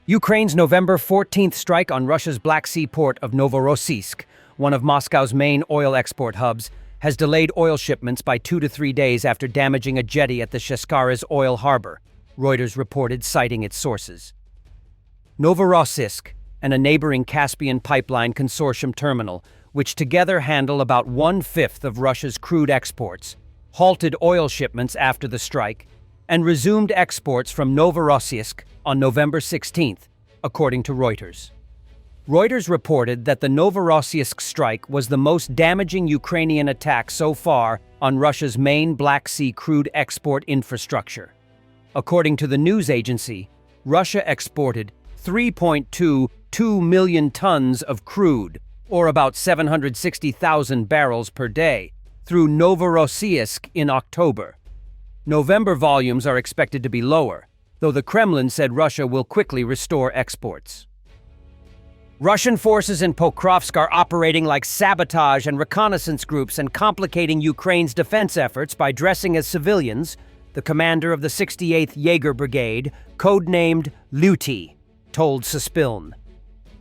Ukraine's November 14th strike on Russia's Black Sea port of Novorossiysk, one of Moscow's main oil export hubs, has delayed oil shipments by 2 to 3 days after damaging a jetty at the Sheskara's oil harbor, Reuters reported, citing its sources. Novorossiysk and a neighboring Caspian pipeline consortium terminal, which together handle about 1/5 of Russia's crude exports, halted oil shipments after the strike and resumed exports from Novorossiysk on November 16th, according to Reuters. Reuters reported that the Novorossiysk strike was the most damaging Ukrainian attack so far on Russia's main Black Sea crude export infrastructure. According to the news agency, Russia exported 3.22 million tons of crude, or about 760,000 barrels per day, through Novorossiysk in October. November volumes are expected to be lower, though the Kremlin said Russia will quickly restore exports. Russian forces in Pokrovsk are operating like sabotage and reconnaissance groups and complicating Ukraine's defense efforts by dressing as civilians, the commander of the 68th Jaeger Brigade, codenamed Luty, told Suspiln.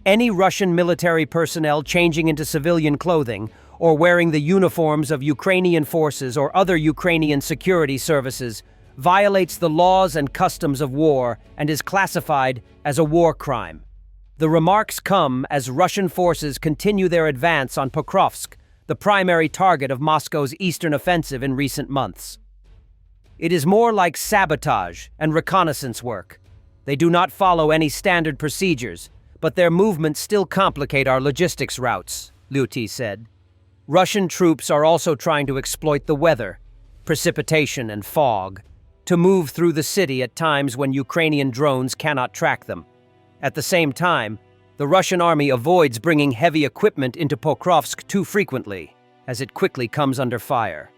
Any Russian military personnel changing into civilian clothing or wearing the uniforms of Ukrainian forces or other Ukrainian security services violates the laws and customs of war and is classified as a war crime. The remarks come as Russian forces continue their advance on Pokrovsk, the primary target of Moscow's eastern offensive in recent months. It is more like sabotage and reconnaissance work. They do not follow any standard procedures, but their movements still complicate our logistics routes, Luty said. Russian troops are also trying to exploit the weather, precipitation and fog, to move through the city at times when Ukrainian drones cannot track them. At the same time, the Russian army avoids bringing heavy equipment into Pokrovsk too frequently, as it quickly comes under fire.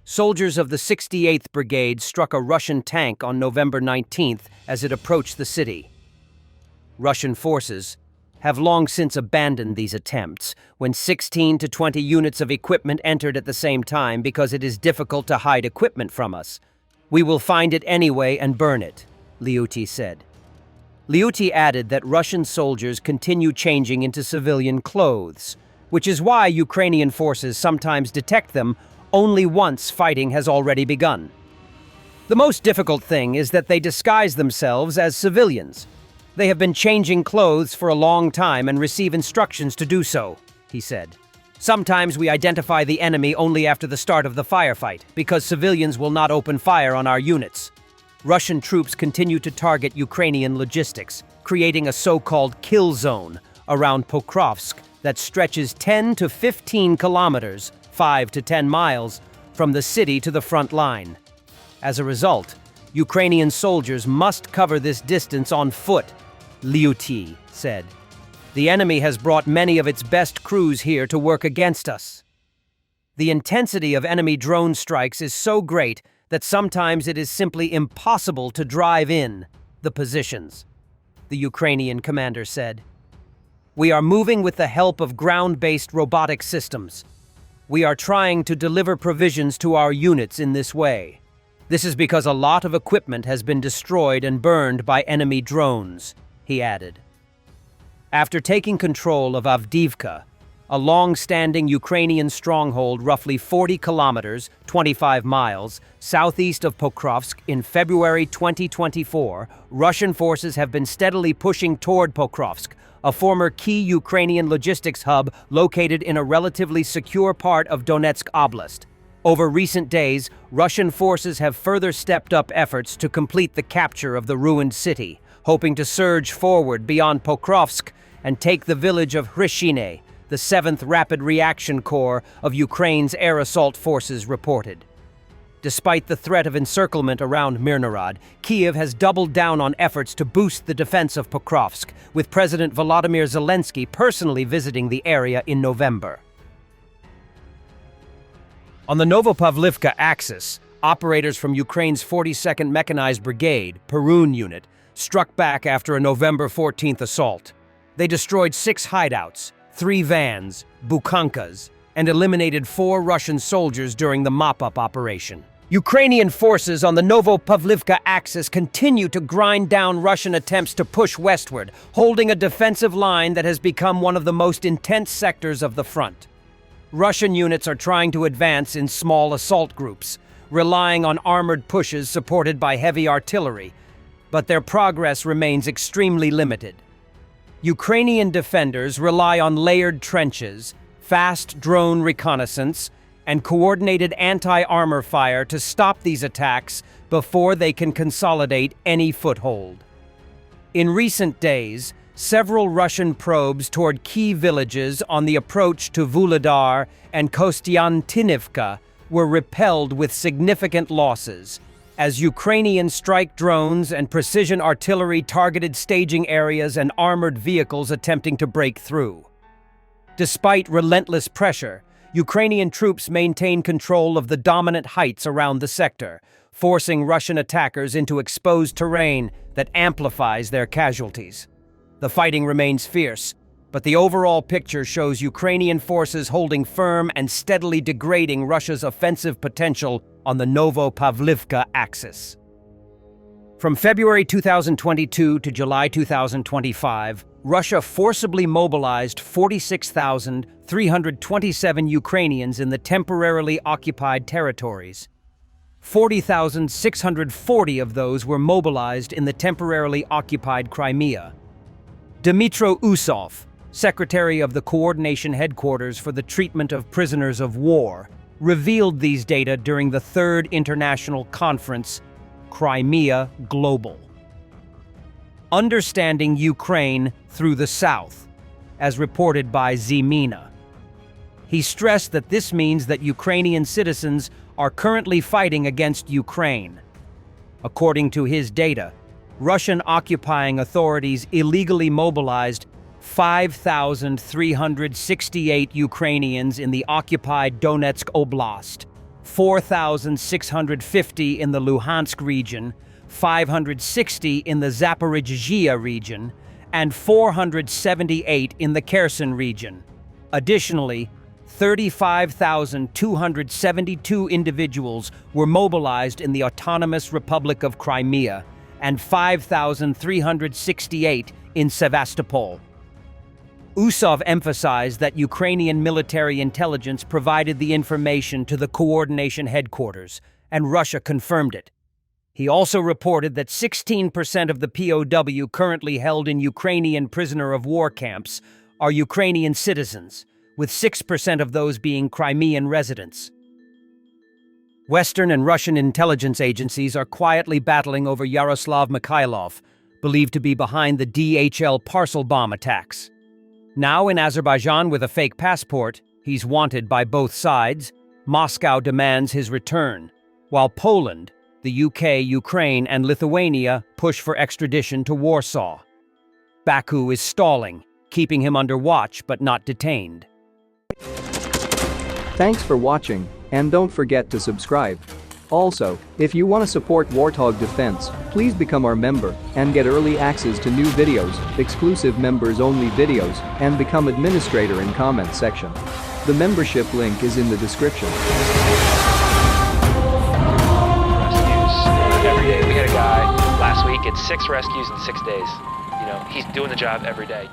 Soldiers of the 68th Brigade struck a Russian tank on November 19th as it approached the city. Russian forces have long since abandoned these attempts when 16 to 20 units of equipment entered at the same time because it is difficult to hide equipment from us. We will find it anyway and burn it, Liuty said. Liuty added that Russian soldiers continue changing into civilian clothes, which is why Ukrainian forces sometimes detect them only once fighting has already begun. The most difficult thing is that they disguise themselves as civilians. They have been changing clothes for a long time and receive instructions to do so, he said. Sometimes we identify the enemy only after the start of the firefight, because civilians will not open fire on our units. Russian troops continue to target Ukrainian logistics, creating a so-called kill zone around Pokrovsk that stretches 10 to 15 kilometers, 5 to 10 miles, from the city to the front line. As a result, Ukrainian soldiers must cover this distance on foot, Liuty said. The enemy has brought many of its best crews here to work against us. The intensity of enemy drone strikes is so great that sometimes it is simply impossible to drive in the positions, the Ukrainian commander said. We are moving with the help of ground-based robotic systems. We are trying to deliver provisions to our units in this way. This is because a lot of equipment has been destroyed and burned by enemy drones, he added. After taking control of Avdiivka, a long-standing Ukrainian stronghold roughly 40 kilometers, 25 miles, southeast of Pokrovsk in February 2024, Russian forces have been steadily pushing toward Pokrovsk, a former key Ukrainian logistics hub located in a relatively secure part of Donetsk Oblast. Over recent days, Russian forces have further stepped up efforts to complete the capture of the ruined city, hoping to surge forward beyond Pokrovsk and take the village of Hryshine, the 7th Rapid Reaction Corps of Ukraine's air assault forces reported. Despite the threat of encirclement around Mirnorod, Kyiv has doubled down on efforts to boost the defense of Pokrovsk, with President Volodymyr Zelensky personally visiting the area in November. On the Novopavlivka axis, operators from Ukraine's 42nd Mechanized Brigade, Perun unit, struck back after a November 14th assault. They destroyed 6 hideouts, 3 vans, bukankas, and eliminated 4 Russian soldiers during the mop-up operation. Ukrainian forces on the Novopavlivka axis continue to grind down Russian attempts to push westward, holding a defensive line that has become one of the most intense sectors of the front. Russian units are trying to advance in small assault groups, relying on armored pushes supported by heavy artillery, but their progress remains extremely limited. Ukrainian defenders rely on layered trenches, fast drone reconnaissance, and coordinated anti-armor fire to stop these attacks before they can consolidate any foothold. In recent days, several Russian probes toward key villages on the approach to Vuhledar and Kostyantinivka were repelled with significant losses, as Ukrainian strike drones and precision artillery targeted staging areas and armored vehicles attempting to break through. Despite relentless pressure, Ukrainian troops maintain control of the dominant heights around the sector, forcing Russian attackers into exposed terrain that amplifies their casualties. The fighting remains fierce, but the overall picture shows Ukrainian forces holding firm and steadily degrading Russia's offensive potential on the Novopavlivka axis. From February 2022 to July 2025, Russia forcibly mobilized 46,327 Ukrainians in the temporarily occupied territories. 40,640 of those were mobilized in the temporarily occupied Crimea. Dmytro Usov, Secretary of the Coordination Headquarters for the Treatment of Prisoners of War, revealed these data during the Third International Conference, Crimea Global. Understanding Ukraine through the South, as reported by Zemina. He stressed that this means that Ukrainian citizens are currently fighting against Ukraine. According to his data, Russian occupying authorities illegally mobilized 5,368 Ukrainians in the occupied Donetsk Oblast, 4,650 in the Luhansk region, 560 in the Zaporizhzhia region, and 478 in the Kherson region. Additionally, 35,272 individuals were mobilized in the Autonomous Republic of Crimea and 5,368 in Sevastopol. Usov emphasized that Ukrainian military intelligence provided the information to the coordination headquarters, and Russia confirmed it. He also reported that 16% of the POW currently held in Ukrainian prisoner of war camps are Ukrainian citizens, with 6% of those being Crimean residents. Western and Russian intelligence agencies are quietly battling over Yaroslav Mikhailov, believed to be behind the DHL parcel bomb attacks. Now in Azerbaijan with a fake passport, he's wanted by both sides. Moscow demands his return, while Poland, the UK, Ukraine, and Lithuania push for extradition to Warsaw. Baku is stalling, keeping him under watch but not detained. Thanks for watching, and don't forget to subscribe. Also, if you want to support Warthog Defense, please become our member and get early access to new videos, exclusive members-only videos, and become administrator in comments section. The membership link is in the description. Every day. We had a guy last week, it's 6 rescues in 6 days. You know, he's doing the job every day.